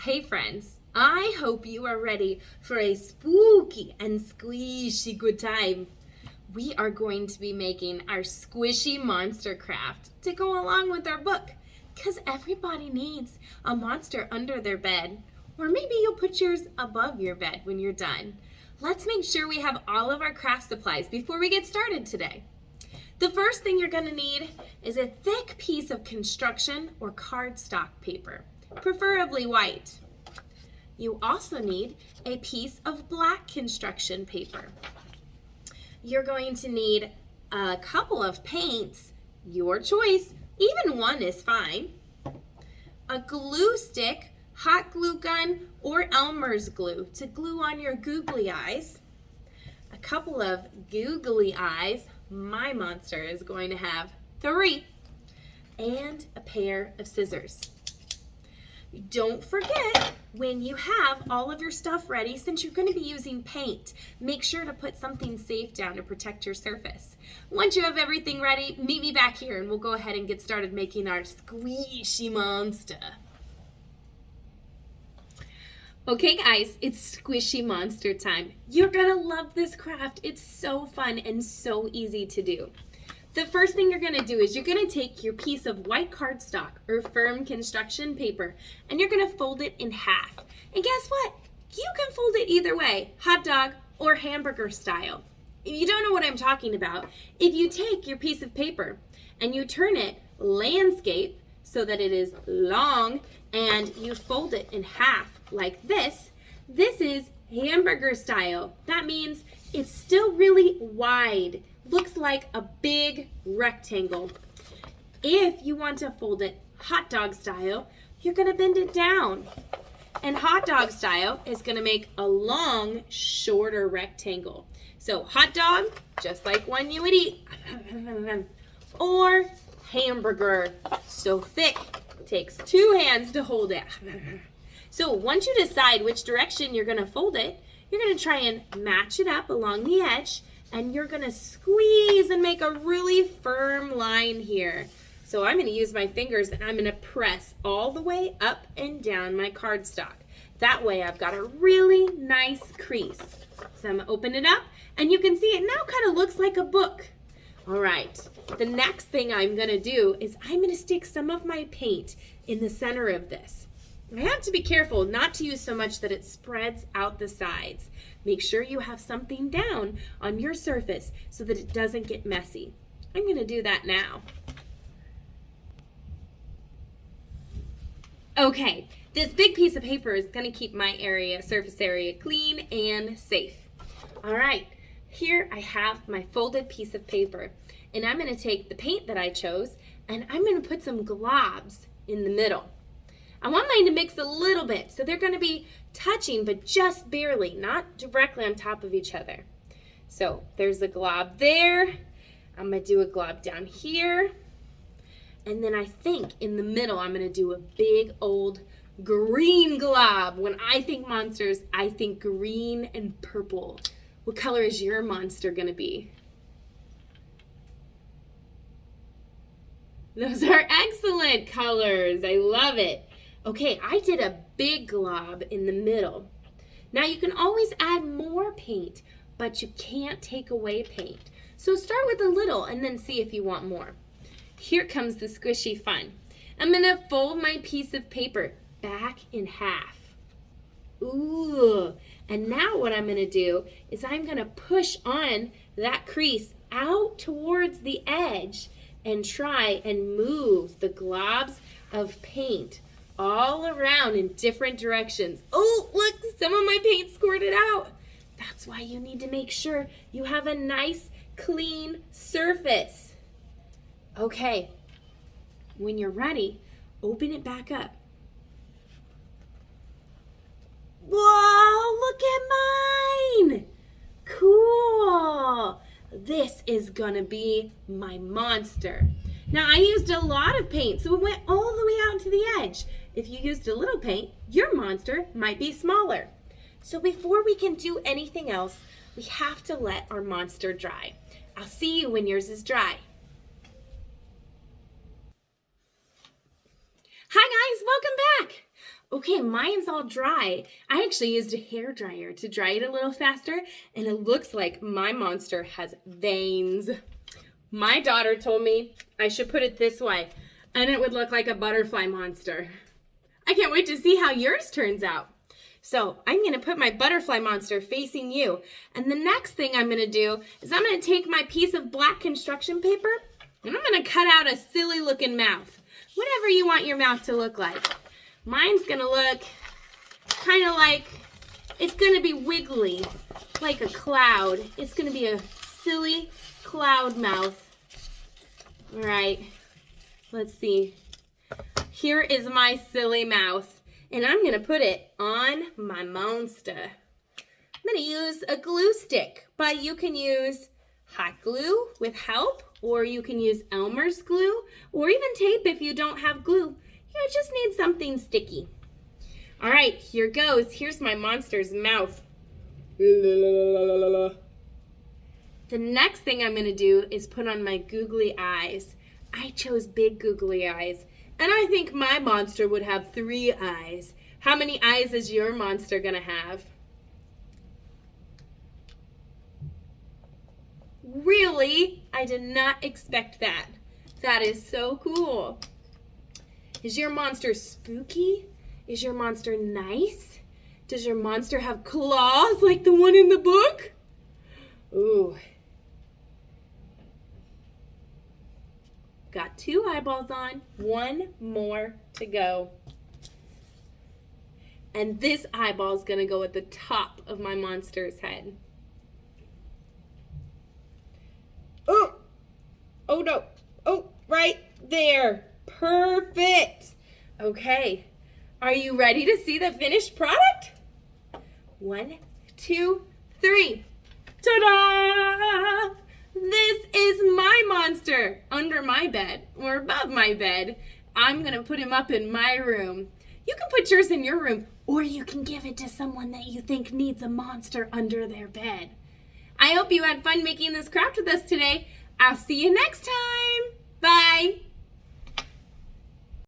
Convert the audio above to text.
Hey friends, I hope you are ready for a spooky and squishy good time. We are going to be making our squishy monster craft to go along with our book, because everybody needs a monster under their bed, or maybe you'll put yours above your bed when you're done. Let's make sure we have all of our craft supplies before we get started today. The first thing you're going to need is a thick piece of construction or cardstock paper, preferably white. You also need a piece of black construction paper. You're going to need a couple of paints, your choice, even one is fine, a glue stick, hot glue gun, or Elmer's glue to glue on your googly eyes, a couple of googly eyes, my monster is going to have 3, and a pair of scissors. Don't forget, when you have all of your stuff ready, since you're going to be using paint, make sure to put something safe down to protect your surface. Once you have everything ready, meet me back here and we'll go ahead and get started making our squishy monster. Okay guys, it's squishy monster time. You're going to love this craft. It's so fun and so easy to do. The first thing you're going to do is you're going to take your piece of white cardstock or firm construction paper and you're going to fold it in half. And guess what? You can fold it either way, hot dog or hamburger style. If you don't know what I'm talking about, if you take your piece of paper and you turn it landscape so that it is long and you fold it in half like this is hamburger style. That means it's still really wide. Looks like a big rectangle. If you want to fold it hot dog style, you're going to bend it down. And hot dog style is going to make a long, shorter rectangle. So hot dog, just like one you would eat. Or hamburger, so thick, takes 2 hands to hold it. So once you decide which direction you're going to fold it, you're going to try and match it up along the edge, and you're going to squeeze and make a really firm line here. So I'm going to use my fingers and I'm going to press all the way up and down my cardstock. That way I've got a really nice crease. So I'm going to open it up and you can see it now kind of looks like a book. All right, the next thing I'm going to do is I'm going to stick some of my paint in the center of this. I have to be careful not to use so much that it spreads out the sides. Make sure you have something down on your surface so that it doesn't get messy. I'm going to do that now. Okay, this big piece of paper is going to keep my surface area clean and safe. All right, here I have my folded piece of paper, and I'm going to take the paint that I chose and I'm going to put some globs in the middle. I want mine to mix a little bit, so they're going to be touching, but just barely, not directly on top of each other. So there's a glob there. I'm going to do a glob down here. And then I think in the middle, I'm going to do a big old green glob. When I think monsters, I think green and purple. What color is your monster going to be? Those are excellent colors. I love it. Okay, I did a big glob in the middle. Now you can always add more paint, but you can't take away paint. So start with a little and then see if you want more. Here comes the squishy fun. I'm gonna fold my piece of paper back in half. Ooh, and now what I'm gonna do is I'm gonna push on that crease out towards the edge and try and move the globs of paint all around in different directions. Oh, look, some of my paint squirted out. That's why you need to make sure you have a nice, clean surface. Okay, when you're ready, open it back up. Whoa, look at mine. Cool. This is gonna be my monster. Now I used a lot of paint, so it went all the way out to the edge. If you used a little paint, your monster might be smaller. So before we can do anything else, we have to let our monster dry. I'll see you when yours is dry. Hi guys, welcome back. Okay, mine's all dry. I actually used a hair dryer to dry it a little faster, and it looks like my monster has veins. My daughter told me I should put it this way, and it would look like a butterfly monster. I can't wait to see how yours turns out. So I'm going to put my butterfly monster facing you. And the next thing I'm going to do is I'm going to take my piece of black construction paper and I'm going to cut out a silly looking mouth. Whatever you want your mouth to look like. Mine's going to look kind of like, it's going to be wiggly, like a cloud. It's going to be a silly cloud mouth. All right, let's see. Here is my silly mouth. And I'm going to put it on my monster. I'm going to use a glue stick, but you can use hot glue with help, or you can use Elmer's glue, or even tape if you don't have glue. You just need something sticky. All right, here goes. Here's my monster's mouth. The next thing I'm going to do is put on my googly eyes. I chose big googly eyes. And I think my monster would have 3 eyes. How many eyes is your monster gonna have? Really? I did not expect that. That is so cool. Is your monster spooky? Is your monster nice? Does your monster have claws like the one in the book? Ooh. Got 2 eyeballs on, 1 more to go. And this eyeball is going to go at the top of my monster's head. Oh! Oh no! Oh, right there! Perfect! Okay, are you ready to see the finished product? 1, 2, 3. Ta-da! This is my monster under my bed or above my bed. I'm going to put him up in my room. You can put yours in your room, or you can give it to someone that you think needs a monster under their bed. I hope you had fun making this craft with us today. I'll see you next time. Bye.